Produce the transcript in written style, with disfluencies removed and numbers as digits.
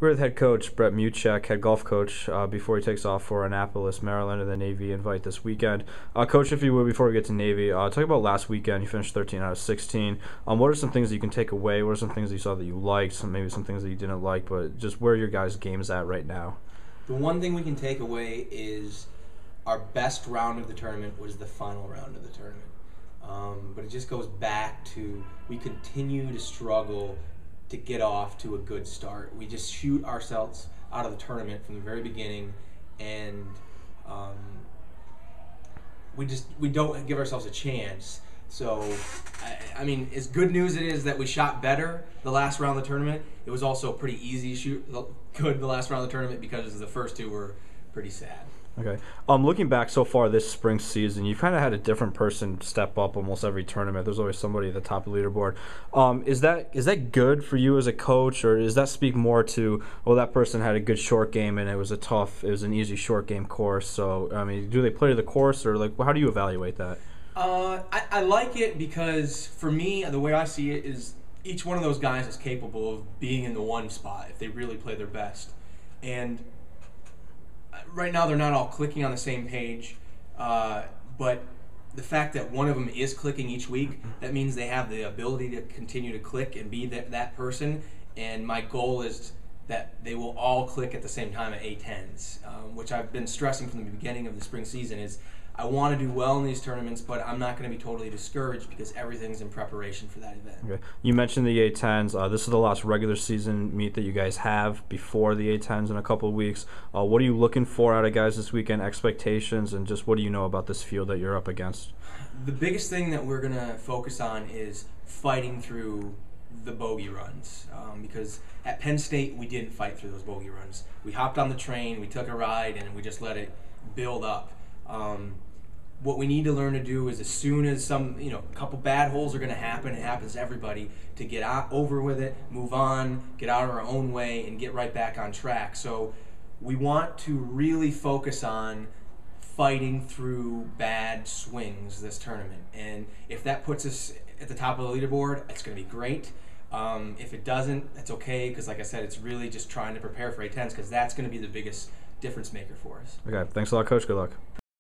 We're with head coach Brett Mucheck, head golf coach, before he takes off for Annapolis, Maryland, and the Navy invite this weekend. Coach, if you would, before we get to Navy, talk about last weekend. You finished 13 out of 16. What are some things that you can take away? What are some things that you saw that you liked? Maybe some things that you didn't like, but just where are your guys' games at right now? The one thing we can take away is our best round of the tournament was the final round of the tournament. But it just goes back to we continue to struggle to get off to a good start. We just shoot ourselves out of the tournament from the very beginning, and we don't give ourselves a chance. So, I mean, as good news it is that we shot better the last round of the tournament, it was also pretty easy to shoot good the last round of the tournament because the first two were pretty sad. Okay. Looking back so far this spring season, you've kind of had a different person step up almost every tournament. There's always somebody at the top of the leaderboard. Is that good for you as a coach, or does that speak more to, well, that person had a good short game and it was an easy short game course? So, I mean, do they play to the course, or how do you evaluate that? I like it because for me, the way I see it is each one of those guys is capable of being in the one spot if they really play their best. And right now they're not all clicking on the same page, but the fact that one of them is clicking each week, that means they have the ability to continue to click and be that person. And my goal is that they will all click at the same time at A10s, which I've been stressing from the beginning of the spring season is I want to do well in these tournaments, but I'm not going to be totally discouraged because everything's in preparation for that event. Okay. You mentioned the A10s. This is the last regular season meet that you guys have before the A10s in a couple of weeks. What are you looking for out of guys this weekend, expectations, and just what do you know about this field that you're up against? The biggest thing that we're going to focus on is fighting through the bogey runs, because at Penn State we didn't fight through those bogey runs. We hopped on the train, we took a ride, and we just let it build up. What we need to learn to do is as soon as a couple bad holes are going to happen, it happens to everybody, to get over with it, move on, get out of our own way, and get right back on track. So we want to really focus on fighting through bad swings this tournament. And if that puts us at the top of the leaderboard, it's going to be great. If it doesn't, that's okay, because like I said, it's really just trying to prepare for A10s, because that's going to be the biggest difference maker for us. Okay, thanks a lot, Coach. Good luck.